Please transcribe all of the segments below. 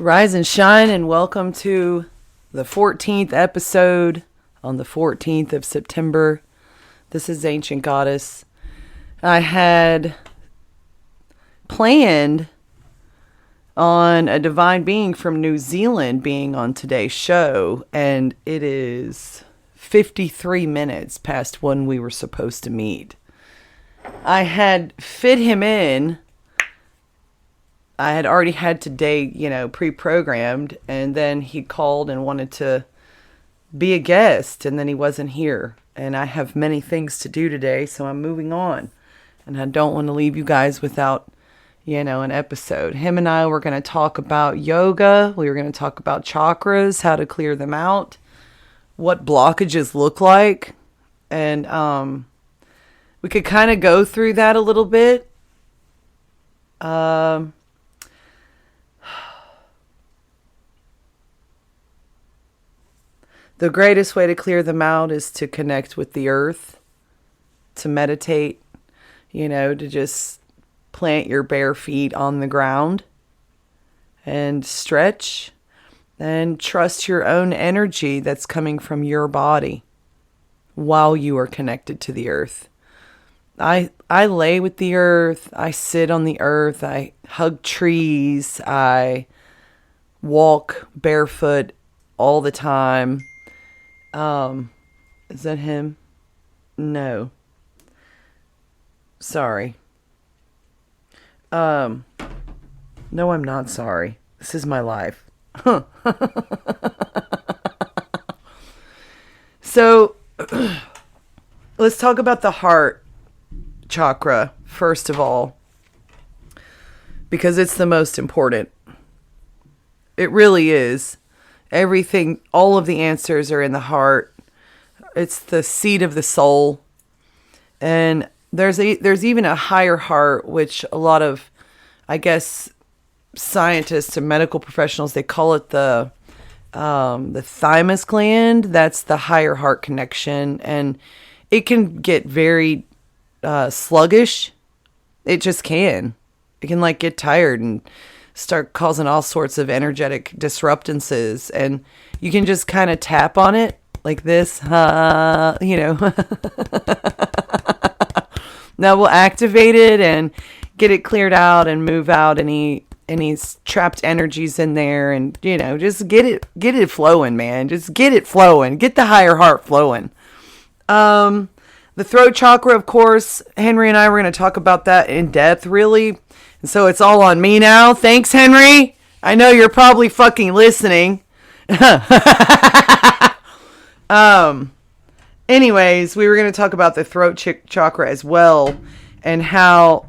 Rise and shine, and welcome to the 14th episode on the 14th of September. This is Ancient Goddess. I had planned on a divine being from New Zealand being on today's show, and it is 53 minutes past when we were supposed to meet. I had fit him in. I had already had today, pre-programmed, and then he called and wanted to be a guest, and then he wasn't here. And I have many things to do today, so I'm moving on. And I don't want to leave you guys without, an episode. Him and I were going to talk about yoga. We were going to talk about chakras, how to clear them out, what blockages look like. And we could kind of go through that a little bit. The greatest way to clear them out is to connect with the earth, to meditate, to just plant your bare feet on the ground and stretch and trust your own energy that's coming from your body while you are connected to the earth. I lay with the earth. I sit on the earth. I hug trees. I walk barefoot all the time. Is that him? No. Sorry. No, I'm not sorry. This is my life. So, let's talk about the heart chakra, first of all, because it's the most important. It really is. Everything, all of the answers are in the heart. It's the seat of the soul. And there's even a higher heart, which a lot of, I guess, scientists and medical professionals, they call it the thymus gland. That's the higher heart connection. And it can get very sluggish. It just can. It can get tired and start causing all sorts of energetic disruptances, and you can just kind of tap on it like this, Now we'll activate it and get it cleared out and move out any trapped energies in there, and just get it flowing, man. Just get it flowing. Get the higher heart flowing. The throat chakra, of course, Henry and I were going to talk about that in depth, really. And so it's all on me now. Thanks, Henry. I know you're probably fucking listening. Anyways, we were going to talk about the throat chakra as well, and how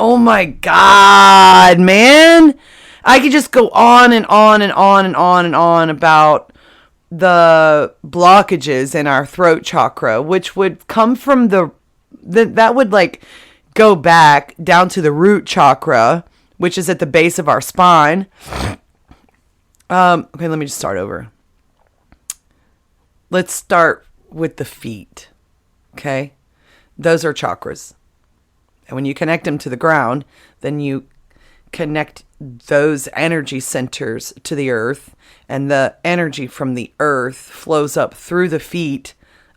oh my God, man. I could just go on and on and on and on and on about the blockages in our throat chakra, which would come from that would go back down to the root chakra, which is at the base of our spine. Okay, let me just start over. Let's start with the feet. Okay? Those are chakras. And when you connect them to the ground, then you connect those energy centers to the earth, and the energy from the earth flows up through the feet,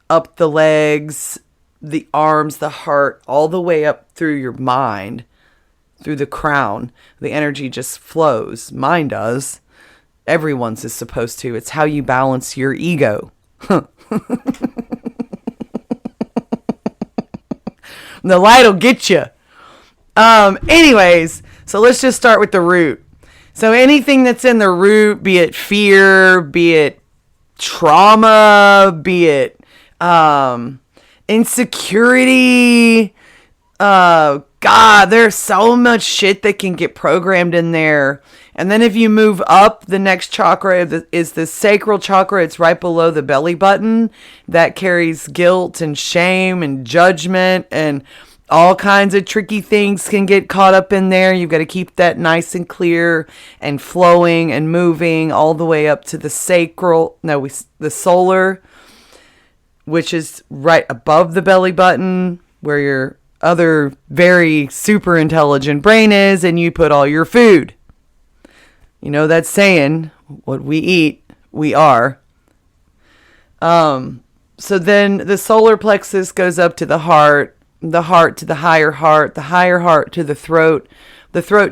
up the legs, the arms, the heart, all the way up through your mind, through the crown. The energy just flows. Mine does. Everyone's is supposed to. It's how you balance your ego. The light'll get you. Anyways, so let's just start with the root. So anything that's in the root, be it fear, be it trauma, be it insecurity. God, there's so much shit that can get programmed in there. And then if you move up, the next chakra is the sacral chakra. It's right below the belly button. That carries guilt and shame and judgment, and all kinds of tricky things can get caught up in there. You've got to keep that nice and clear and flowing and moving all the way up to the the solar, which is right above the belly button, where your other very super intelligent brain is, and you put all your food. You know that saying, what we eat, we are. So then the solar plexus goes up to the heart to the higher heart to the throat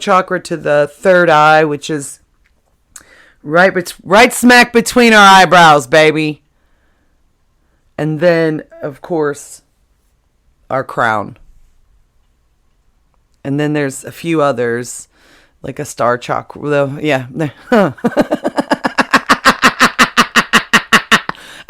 chakra to the third eye, which is right smack between our eyebrows, baby. And then, of course, our crown. And then there's a few others, like a star chakra. Yeah.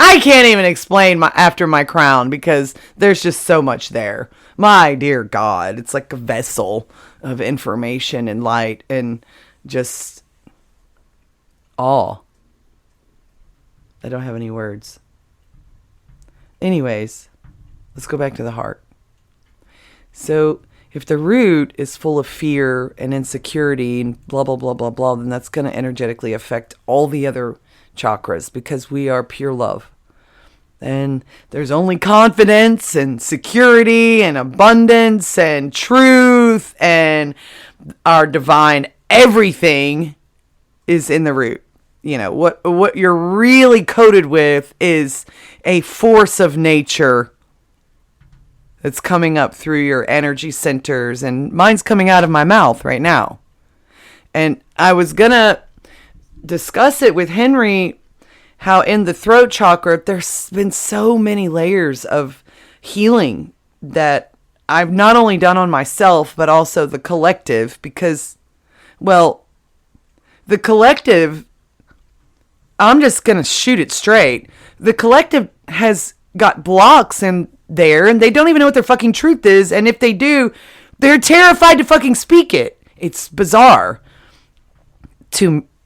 I can't even explain after my crown because there's just so much there. My dear God, it's like a vessel of information and light and just awe. I don't have any words. Anyways, let's go back to the heart. So if the root is full of fear and insecurity and blah, blah, blah, blah, blah, then that's going to energetically affect all the other chakras because we are pure love. And there's only confidence and security and abundance and truth and our divine everything is in the root. You know, what you're really coated with is a force of nature that's coming up through your energy centers, and mine's coming out of my mouth right now. And I was gonna discuss it with Henry, how in the throat chakra, there's been so many layers of healing that I've not only done on myself, but also the collective, because, well, the collective, I'm just going to shoot it straight. The collective has got blocks in there, and they don't even know what their fucking truth is, and if they do, they're terrified to fucking speak it. It's bizarre.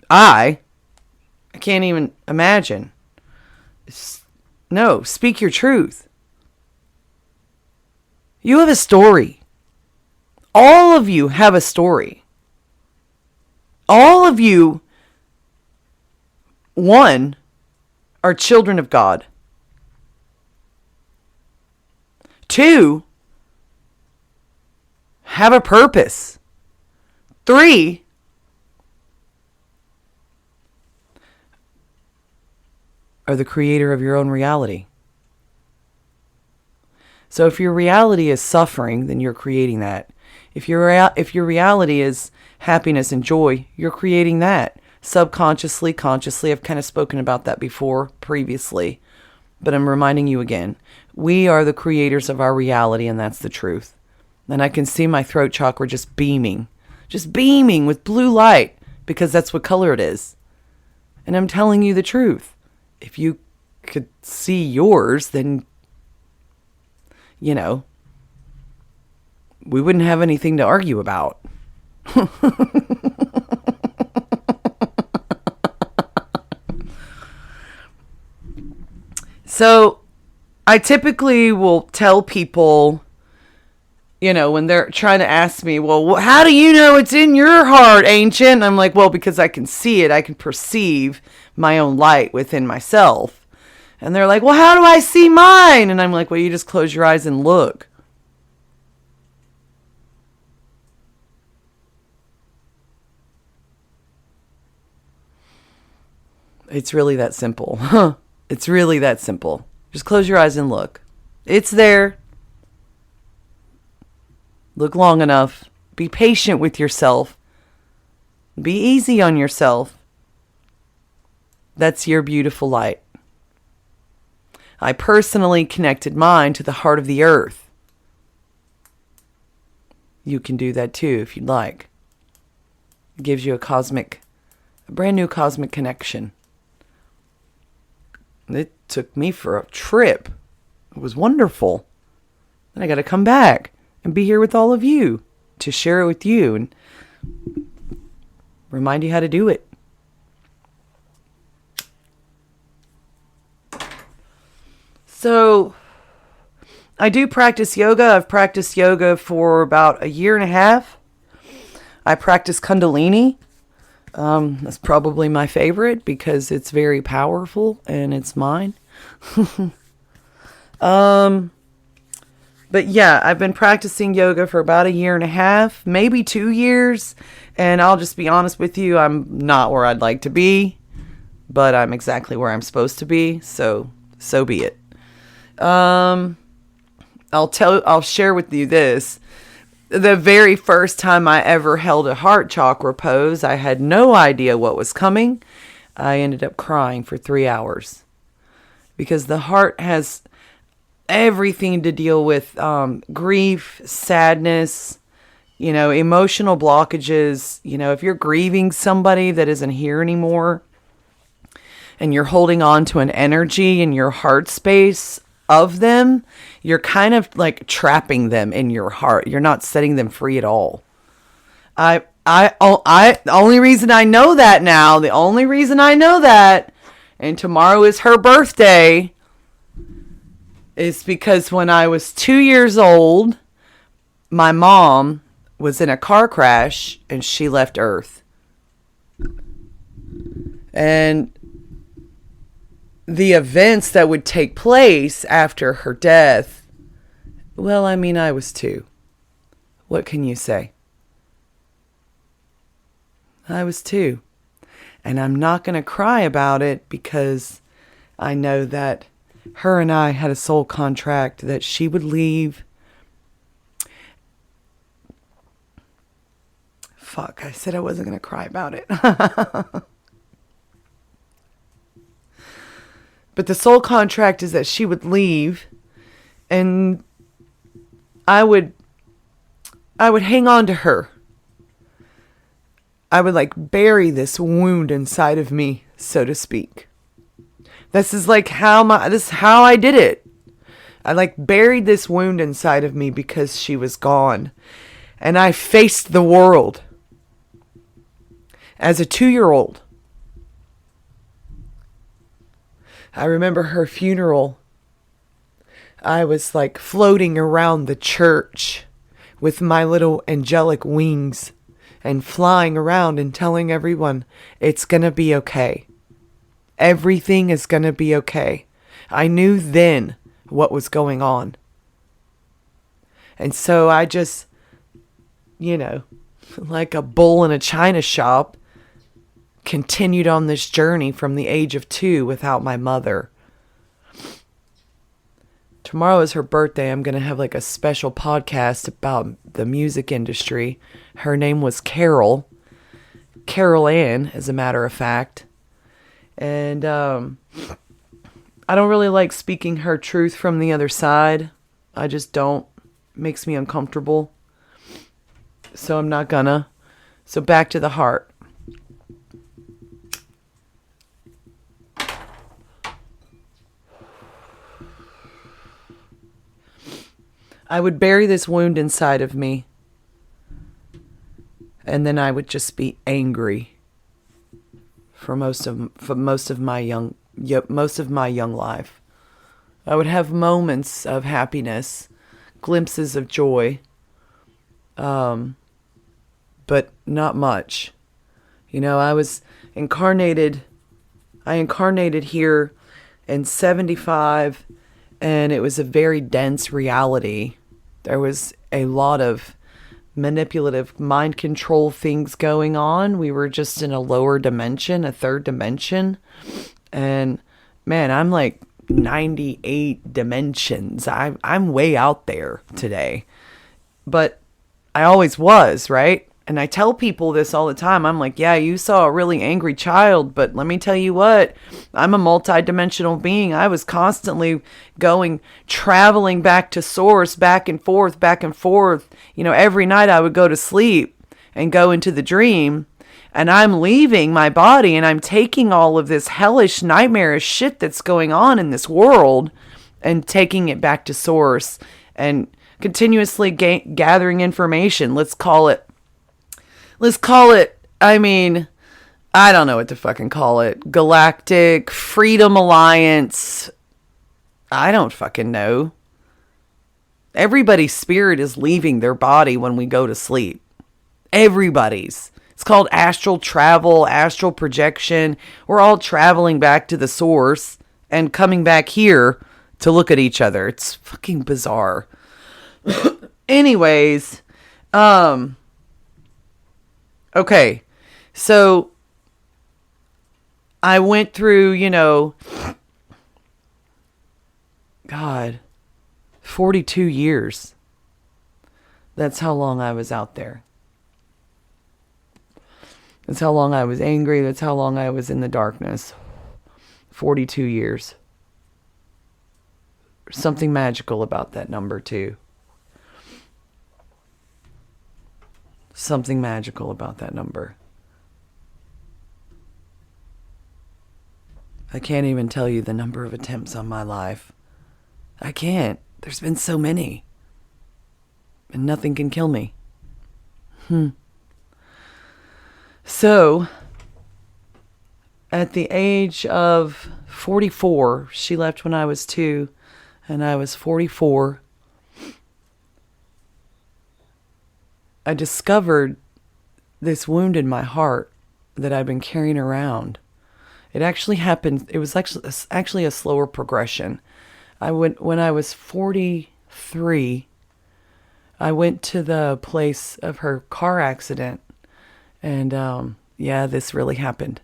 I can't even imagine. No, speak your truth. You have a story. All of you have a story. All of you, one, are children of God. Two, have a purpose. Three, are the creator of your own reality. So if your reality is suffering, then you're creating that. If your reality is happiness and joy, you're creating that. Subconsciously, consciously, I've kind of spoken about that before previously, but I'm reminding you again. We are the creators of our reality, and that's the truth. And I can see my throat chakra just beaming with blue light, because that's what color it is. And I'm telling you the truth. If you could see yours, then, you know, we wouldn't have anything to argue about. So I typically will tell people, you know, when they're trying to ask me, well, how do you know it's in your heart, ancient? And I'm like, well, because I can see it. I can perceive my own light within myself. And they're like, well, how do I see mine? And I'm like, well, you just close your eyes and look. It's really that simple. It's really that simple. Just close your eyes and look. It's there. Look long enough. Be patient with yourself. Be easy on yourself. That's your beautiful light. I personally connected mine to the heart of the earth. You can do that too if you'd like. It gives you a brand new cosmic connection. It took me for a trip. It was wonderful. Then I got to come back and be here with all of you to share it with you and remind you how to do it. So I do practice yoga. I've practiced yoga for about a year and a half. I practice Kundalini. That's probably my favorite because it's very powerful and it's mine. But But yeah, I've been practicing yoga for about 1.5 years, maybe 2 years. And I'll just be honest with you, I'm not where I'd like to be, but I'm exactly where I'm supposed to be. So be it. I'll share with you this. The very first time I ever held a heart chakra pose, I had no idea what was coming. I ended up crying for 3 hours because the heart has everything to deal with grief, sadness, emotional blockages. If you're grieving somebody that isn't here anymore and you're holding on to an energy in your heart space of them, you're kind of like trapping them in your heart. You're not setting them free at all. The only reason I know that now, and tomorrow is her birthday, is because when I was 2 years old, my mom was in a car crash and she left Earth. And the events that would take place after her death, well, I was 2. What can you say? I was 2. And I'm not going to cry about it because I know that her and I had a soul contract that she would leave. Fuck, I said I wasn't going to cry about it. But the soul contract is that she would leave and I would hang on to her. I would bury this wound inside of me, so to speak. This is how I did it. I buried this wound inside of me because she was gone. And I faced the world as a 2-year-old. I remember her funeral. I was floating around the church with my little angelic wings and flying around and telling everyone it's going to be okay. Everything is going to be okay. I knew then what was going on. And so I just, like a bull in a china shop, continued on this journey from the age of 2 without my mother. Tomorrow is her birthday. I'm going to have a special podcast about the music industry. Her name was Carol Ann, as a matter of fact. And I don't really like speaking her truth from the other side. I just don't. It makes me uncomfortable. So I'm not gonna. So back to the heart. I would bury this wound inside of me. And then I would just be angry for most of my young life. I would have moments of happiness, glimpses of joy, but not much. I incarnated here in 1975, and it was a very dense reality. There was a lot of manipulative mind control things going on. We were just in a lower dimension, a third dimension. And man, I'm 98 dimensions. I'm way out there today. But I always was, right? And I tell people this all the time. I'm yeah, you saw a really angry child, but let me tell you what, I'm a multi-dimensional being. I was constantly traveling back to source, back and forth. Every night I would go to sleep and go into the dream, and I'm leaving my body and I'm taking all of this hellish, nightmarish shit that's going on in this world and taking it back to source and continuously gathering information. Let's call it, I don't know what to fucking call it. Galactic Freedom Alliance. I don't fucking know. Everybody's spirit is leaving their body when we go to sleep. Everybody's. It's called astral travel, astral projection. We're all traveling back to the source and coming back here to look at each other. It's fucking bizarre. Anyways, okay. So I went through, God, 42 years. That's how long I was out there. That's how long I was angry. That's how long I was in the darkness. 42 years. There's something magical about that number, too. Something magical about that number. I can't even tell you the number of attempts on my life. I can't. There's been so many. And nothing can kill me. So, at the age of 44, she left when I was 2, and I was 44. I discovered this wound in my heart that I've been carrying around. It actually happened. It was actually a slower progression. When I was 43, I went to the place of her car accident, and this really happened.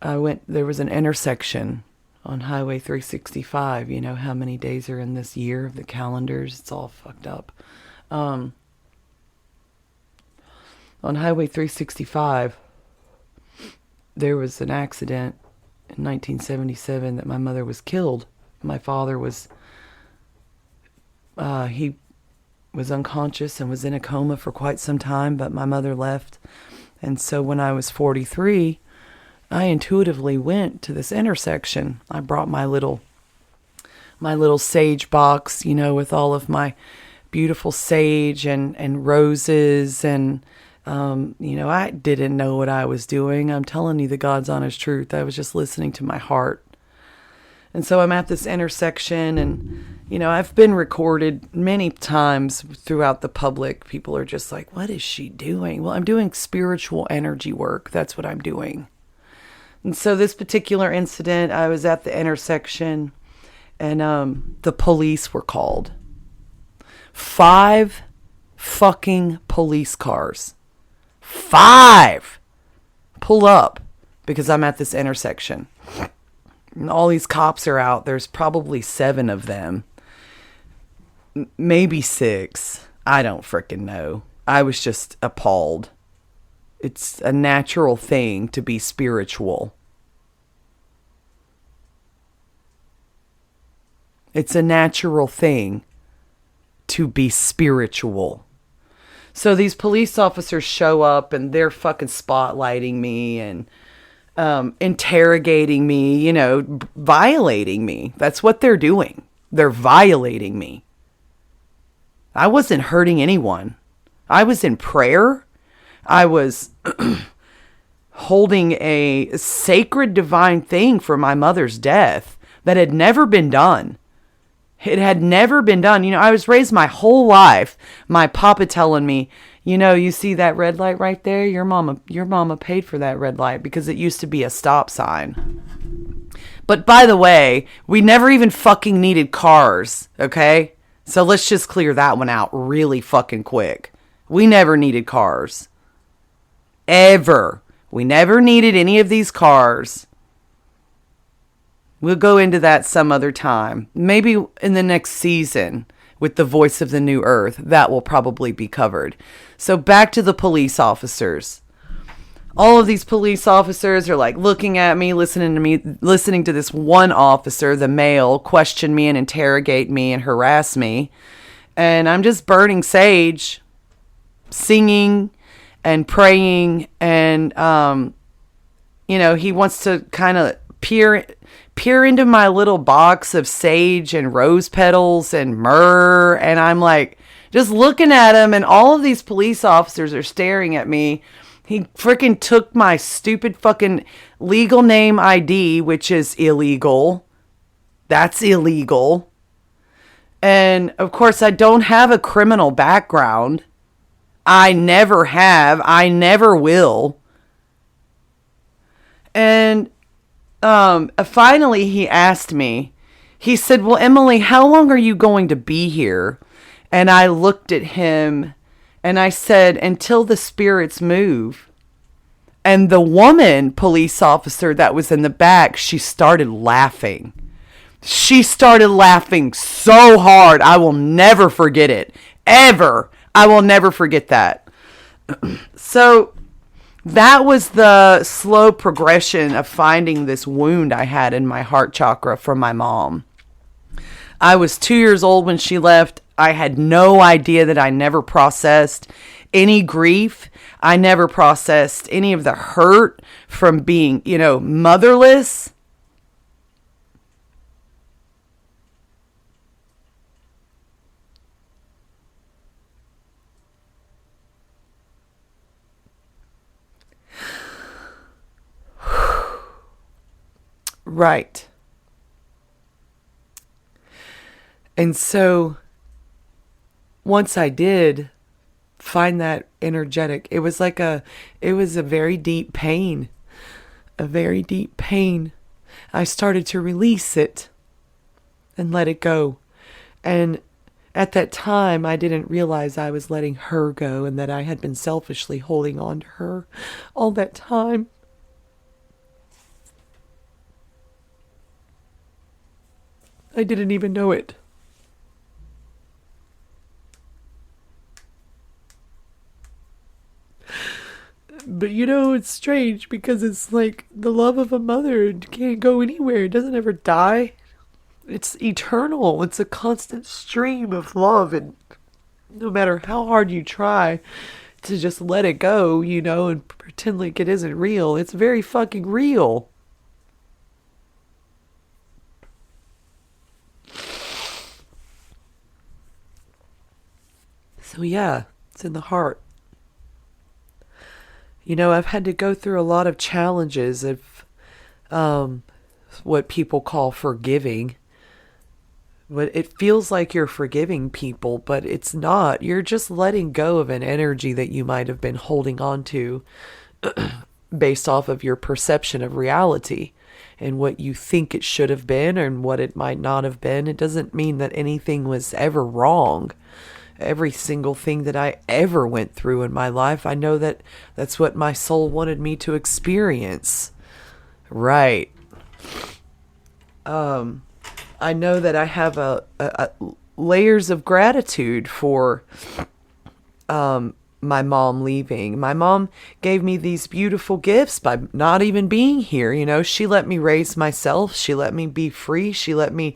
There was an intersection on Highway 365. You know how many days are in this year of the calendars? It's all fucked up. On Highway 365, there was an accident in 1977 that my mother was killed. My father was, he was unconscious and was in a coma for quite some time, but my mother left. And so when I was 43, I intuitively went to this intersection. I brought my little sage box, with all of my beautiful sage and roses and, I didn't know what I was doing. I'm telling you the God's honest truth. I was just listening to my heart. And so I'm at this intersection and, I've been recorded many times throughout the public. People are just like, what is she doing? Well, I'm doing spiritual energy work. That's what I'm doing. And so this particular incident, I was at the intersection and the police were called. 5 fucking police cars. 5 pull up because I'm at this intersection. And all these cops are out. There's probably 7 of them. Maybe 6. I don't frickin' know. I was just appalled. It's a natural thing to be spiritual. It's a natural thing to be spiritual. So these police officers show up and they're fucking spotlighting me and interrogating me, violating me. That's what they're doing. They're violating me. I wasn't hurting anyone. I was in prayer. I was holding a sacred divine thing for my mother's death that had never been done. It had never been done. I was raised my whole life, my papa telling me, you see that red light right there? Your mama paid for that red light because it used to be a stop sign. But by the way, we never even fucking needed cars, okay? So let's just clear that one out really fucking quick. We never needed cars. Ever. We never needed any of these cars. We'll go into that some other time. Maybe in the next season with the Voice of the New Earth. That will probably be covered. So back to the police officers. All of these police officers are like looking at me, listening to this one officer, the male, question me and interrogate me and harass me. And I'm just burning sage, singing and praying. And, he wants to kind of peer into my little box of sage and rose petals and myrrh. And I'm like, just looking at him. And all of these police officers are staring at me. He freaking took my stupid fucking legal name ID, which is illegal. That's illegal. And of course, I don't have a criminal background. I never have. I never will. And finally, he asked me, he said, well, Emily, how long are you going to be here? And I looked at him and I said, until the spirits move. And the woman police officer that was in the back, she started laughing. She started laughing so hard. I will never forget it. Ever. I will never forget that. So that was the slow progression of finding this wound I had in my heart chakra from my mom. I was 2 years old when she left. I had no idea that I never processed any grief. I never processed any of the hurt from being, motherless. Right. And so once I did find that energetic, it was a very deep pain, a very deep pain. I started to release it and let it go. And at that time, I didn't realize I was letting her go and that I had been selfishly holding on to her all that time. I didn't even know it. But it's strange because it's like the love of a mother can't go anywhere. It doesn't ever die. It's eternal. It's a constant stream of love. And no matter how hard you try to just let it go, and pretend like it isn't real, it's very fucking real. So yeah, it's in the heart. I've had to go through a lot of challenges of what people call forgiving. But it feels like you're forgiving people, but it's not. You're just letting go of an energy that you might have been holding on to based off of your perception of reality and what you think it should have been and what it might not have been. It doesn't mean that anything was ever wrong. Every single thing that I ever went through in my life, I know that that's what my soul wanted me to experience. Right. I know that I have a layers of gratitude for my mom leaving. My mom gave me these beautiful gifts by not even being here. She let me raise myself. She let me be free. She let me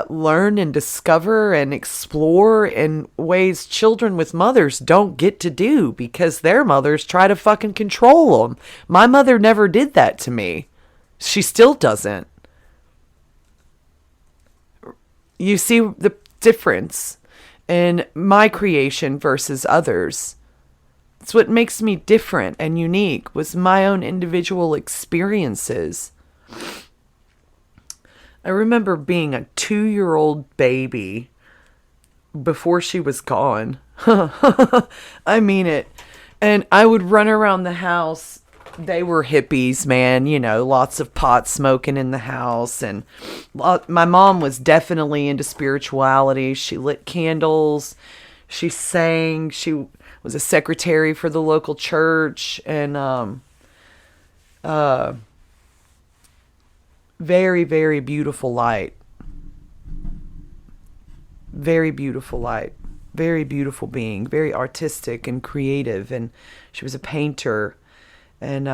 learn and discover and explore in ways children with mothers don't get to do because their mothers try to fucking control them. My mother never did that to me. She still doesn't. You see the difference in my creation versus others. It's what makes me different and unique was my own individual experiences. I remember being a 2-year-old baby before she was gone. I mean it. And I would run around the house. They were hippies, man. Lots of pot smoking in the house. And my mom was definitely into spirituality. She lit candles. She sang. She was a secretary for the local church. And very, very beautiful light. Very beautiful light. Very beautiful being. Very artistic and creative. And she was a painter. And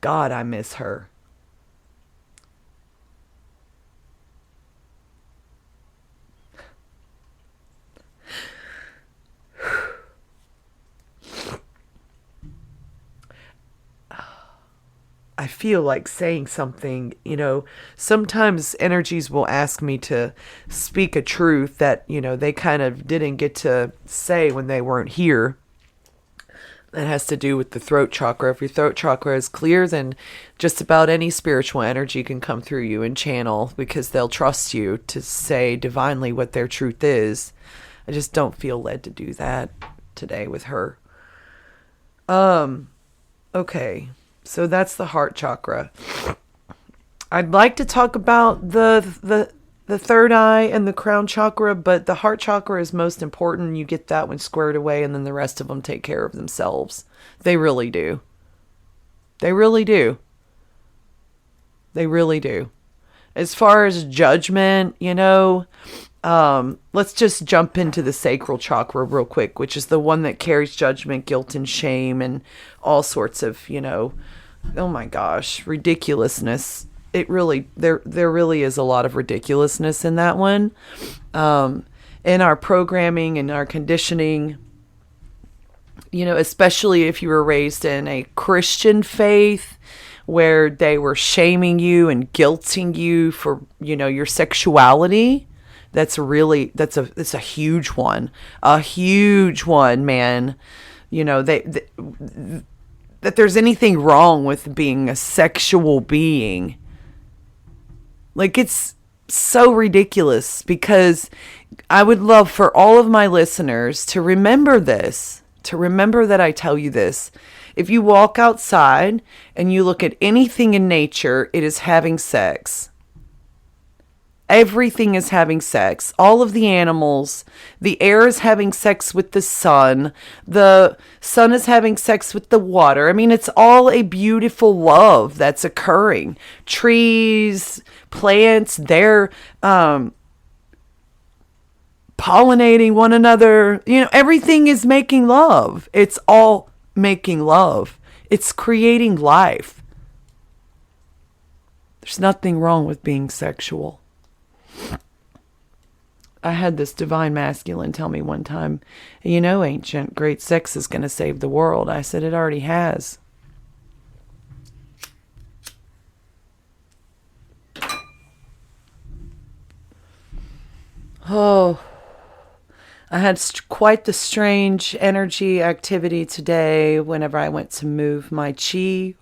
God, I miss her. I feel like saying something, sometimes energies will ask me to speak a truth that, they kind of didn't get to say when they weren't here. That has to do with the throat chakra. If your throat chakra is clear, then just about any spiritual energy can come through you and channel because they'll trust you to say divinely what their truth is. I just don't feel led to do that today with her. Okay. So that's the heart chakra. I'd like to talk about the the third eye and the crown chakra, but the heart chakra is most important. You get that one squared away, and then the rest of them take care of themselves. They really do. They really do. They really do. As far as judgment, let's just jump into the sacral chakra real quick, which is the one that carries judgment, guilt, and shame, and all sorts of, oh my gosh, ridiculousness. It really, there really is a lot of ridiculousness in that one. In our programming and our conditioning, especially if you were raised in a Christian faith where they were shaming you and guilting you for, your sexuality. It's a huge one. A huge one, man. That there's anything wrong with being a sexual being. Like, it's so ridiculous, because I would love for all of my listeners to remember this, to remember that I tell you this. If you walk outside and you look at anything in nature, it is having sex. Everything is having sex. All of the animals, the air is having sex with the sun is having sex with the water. I mean, it's all a beautiful love that's occurring. Trees, plants, they're pollinating one another. Everything is making love. It's all making love. It's creating life. There's nothing wrong with being sexual. I had this divine masculine tell me one time, ancient, great sex is going to save the world. I said, it already has. Oh, I had quite the strange energy activity today whenever I went to move my chi.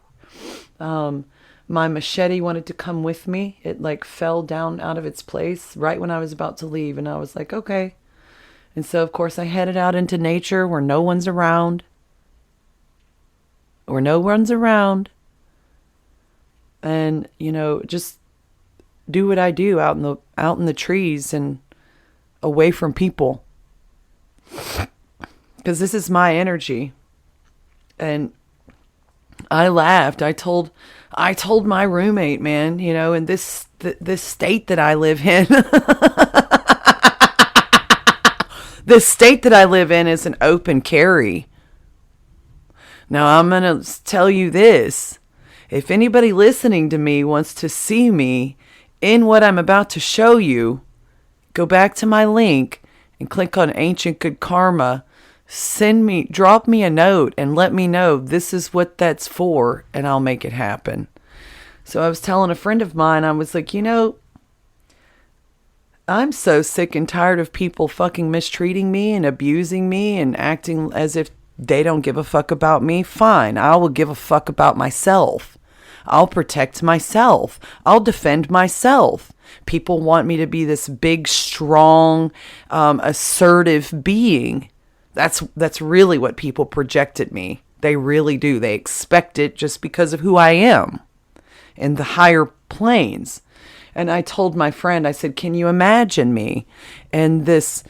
My machete wanted to come with me. It fell down out of its place right when I was about to leave. And I was like, okay. And so, of course, I headed out into nature where no one's around. And, just do what I do out in the trees and away from people. Because this is my energy. And I laughed. I told my roommate, man, in this state that I live in, this state that I live in is an open carry. Now, I'm going to tell you this. If anybody listening to me wants to see me in what I'm about to show you, go back to my link and click on Ancient Good Karma. Drop me a note and let me know this is what that's for, and I'll make it happen. So I was telling a friend of mine, I was like, I'm so sick and tired of people fucking mistreating me and abusing me and acting as if they don't give a fuck about me. Fine, I will give a fuck about myself. I'll protect myself. I'll defend myself. People want me to be this big, strong, assertive being. That's really what people project at me. They really do. They expect it just because of who I am in the higher planes. And I told my friend, I said, can you imagine me in this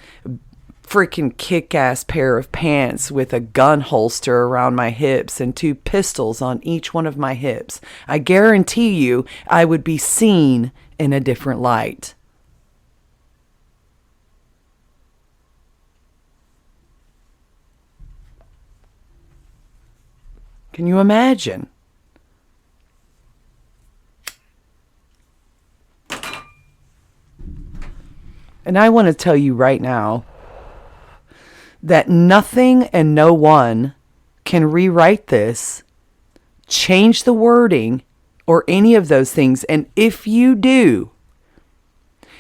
freaking kick-ass pair of pants with a gun holster around my hips and 2 pistols on each one of my hips? I guarantee you I would be seen in a different light. Can you imagine? And I want to tell you right now that nothing and no one can rewrite this, change the wording, or any of those things. And if you do,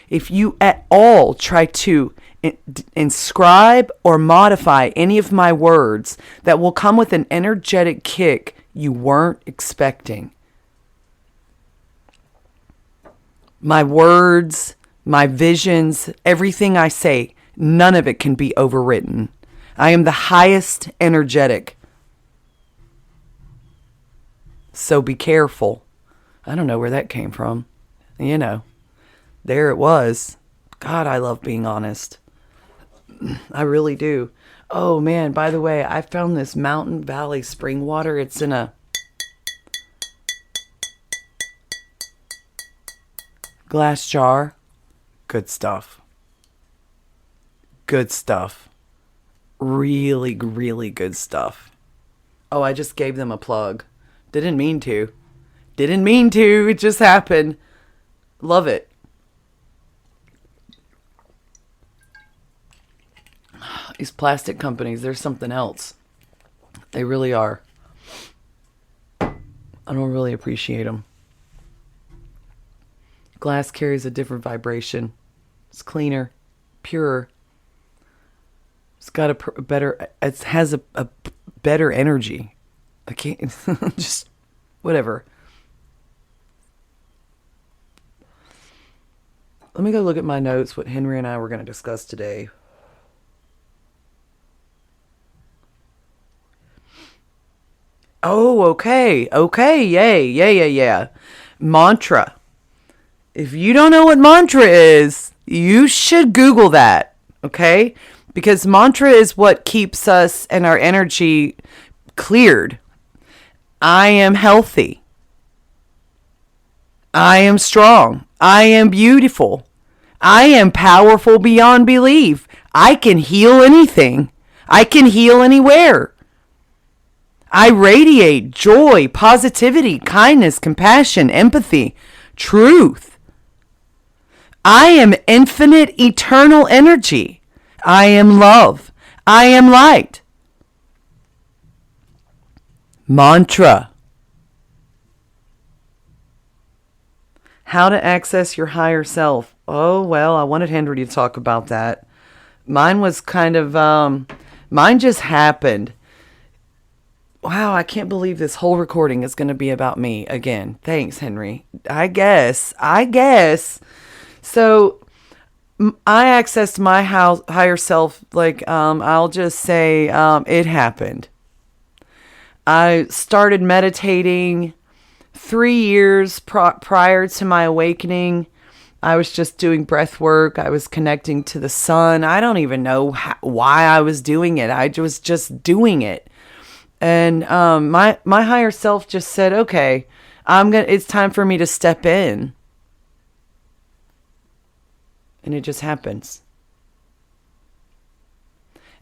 if you at all try to inscribe or modify any of my words, that will come with an energetic kick you weren't expecting. My words, my visions, everything I say, none of it can be overwritten. I am the highest energetic. So be careful. I don't know where that came from. there it was. God, I love being honest. I really do. Oh man, by the way, I found this Mountain Valley spring water. It's in a glass jar. Good stuff. Good stuff. Really, really good stuff. Oh, I just gave them a plug. Didn't mean to. It just happened. Love it. These plastic companies, they're something else. They really are. I don't really appreciate them. Glass carries a different vibration. It's cleaner, purer. It's got a better, it has a better energy. I can't, just, whatever. Let me go look at my notes, what Henry and I were going to discuss today. Oh, okay. Yeah. Mantra. If you don't know what mantra is, you should Google that, okay? Because mantra is what keeps us and our energy cleared. I am healthy. I am strong. I am beautiful. I am powerful beyond belief. I can heal anything. I can heal anywhere. I radiate joy, positivity, kindness, compassion, empathy, truth. I am infinite, eternal energy. I am love. I am light. Mantra. How to access your higher self. Oh, well, I wanted Henry to talk about that. Mine was kind of, mine just happened. Wow, I can't believe this whole recording is going to be about me again. Thanks, Henry. I guess. So, I accessed my higher self, like, I'll just say, it happened. I started meditating 3 years prior to my awakening. I was just doing breath work. I was connecting to the sun. I don't even know why I was doing it. I was just doing it. And my higher self just said, okay, it's time for me to step in. And it just happens.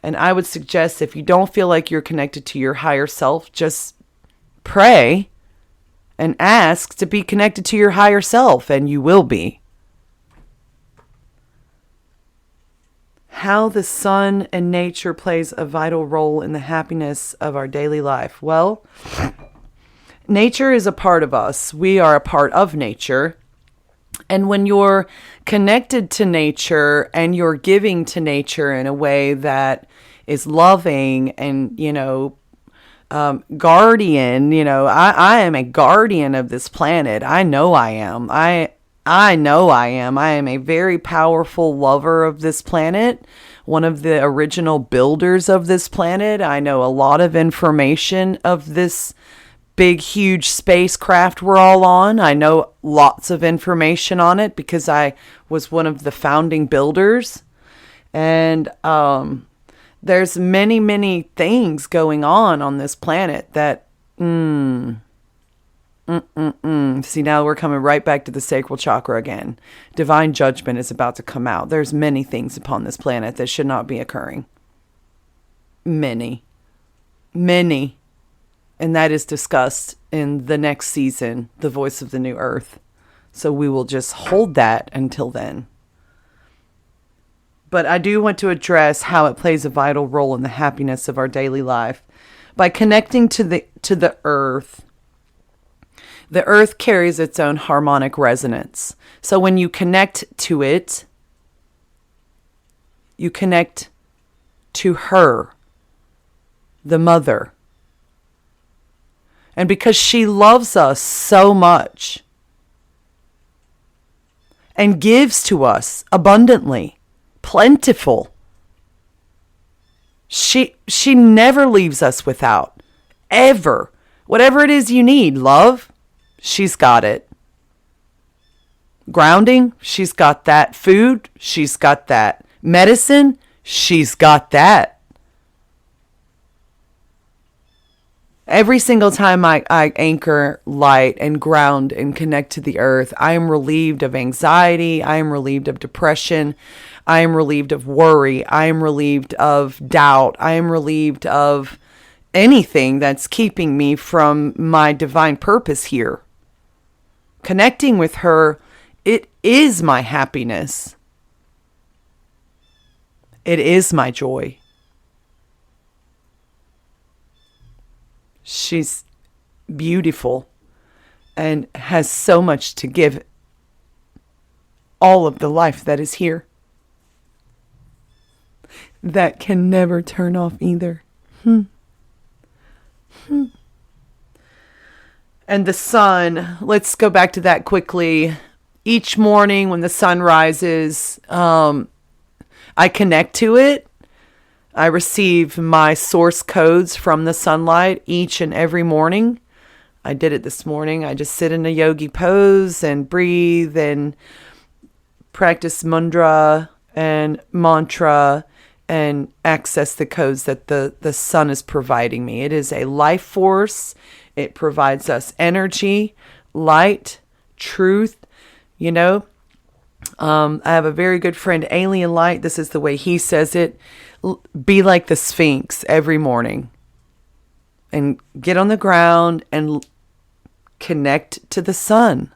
And I would suggest, if you don't feel like you're connected to your higher self, just pray and ask to be connected to your higher self, and you will be. How the sun and nature plays a vital role in the happiness of our daily life. Well, nature is a part of us. We are a part of nature. And when you're connected to nature and you're giving to nature in a way that is loving and, guardian, I am a guardian of this planet. I know I am. I know I am. I am a very powerful lover of this planet, one of the original builders of this planet. I know a lot of information of this big, huge spacecraft we're all on. I know lots of information on it because I was one of the founding builders. And there's many, many things going on this planet that... See, now we're coming right back to the sacral chakra again. Divine judgment is about to come out. There's many things upon this planet that should not be occurring. Many. And that is discussed in the next season, The Voice of the New Earth. So we will just hold that until then. But I do want to address how it plays a vital role in the happiness of our daily life. By connecting to the earth, the earth carries its own harmonic resonance. So when you connect to it, you connect to her, the mother. And because she loves us so much and gives to us abundantly, plentiful, she never leaves us without, ever. Whatever it is you need, love, she's got it. Grounding, she's got that. Food, she's got that. Medicine, she's got that. Every single time I anchor light and ground and connect to the earth, I am relieved of anxiety. I am relieved of depression. I am relieved of worry. I am relieved of doubt. I am relieved of anything that's keeping me from my divine purpose here. Connecting with her, it is my happiness. It is my joy. She's beautiful and has so much to give all of the life that is here. That can never turn off either. And the sun, let's go back to that quickly. Each morning when the sun rises, I connect to it. I receive my source codes from the sunlight each and every morning. I did it this morning. I just sit in a yogi pose and breathe and practice mudra and mantra and access the codes that the sun is providing me. It is a life force. It provides us energy, light, truth. You know, I have a very good friend, Alien Light. This is the way he says it. Be like the Sphinx every morning and get on the ground and connect to the sun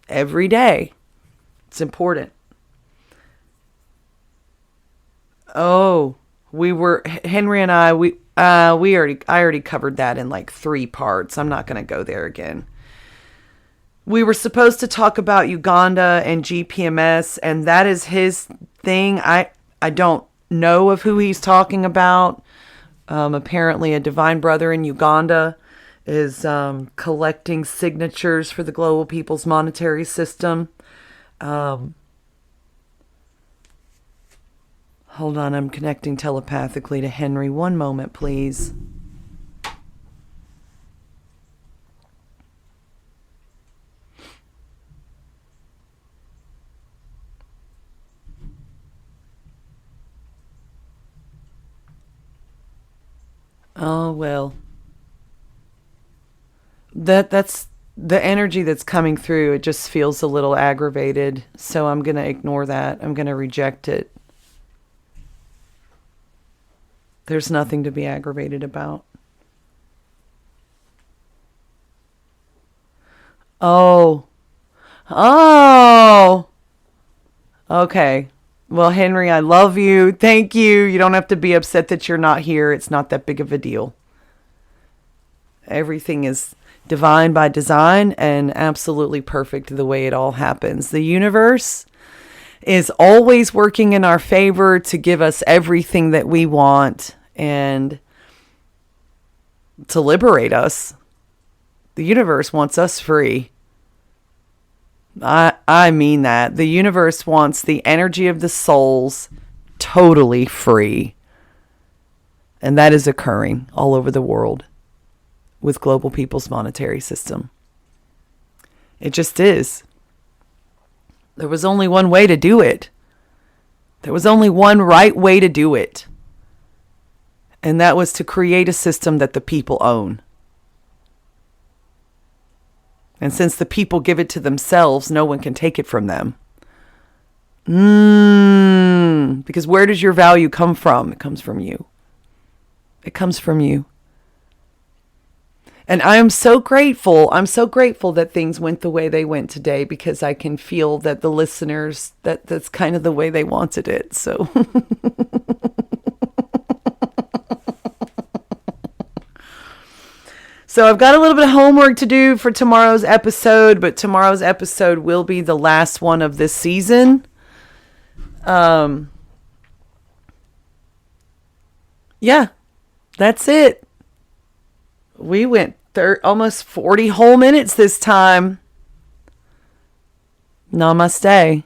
every day. It's important. Oh, Henry and I already covered that in like 3 parts. I'm not going to go there again. We were supposed to talk about Uganda and GPMS, and that is his thing. I don't know of who he's talking about. Apparently a divine brother in Uganda is collecting signatures for the global people's monetary system. Hold on, I'm connecting telepathically to Henry. One moment, please. Oh, well. That's the energy that's coming through. It just feels a little aggravated. So I'm going to ignore that. I'm going to reject it. There's nothing to be aggravated about. Oh. Okay. Well, Henry, I love you. Thank you. You don't have to be upset that you're not here. It's not that big of a deal. Everything is divine by design and absolutely perfect the way it all happens. The universe is always working in our favor to give us everything that we want and to liberate us. The universe wants us free. I mean that. The universe wants the energy of the souls totally free. And that is occurring all over the world with global people's monetary system. It just is. There was only one way to do it. There was only one right way to do it. And that was to create a system that the people own. And since the people give it to themselves, no one can take it from them. Because where does your value come from? It comes from you. It comes from you. And I am so grateful. I'm so grateful that things went the way they went today, because I can feel that the listeners, that's kind of the way they wanted it. So So I've got a little bit of homework to do for tomorrow's episode, but tomorrow's episode will be the last one of this season. Yeah, that's it. We went almost 40 whole minutes this time. Namaste.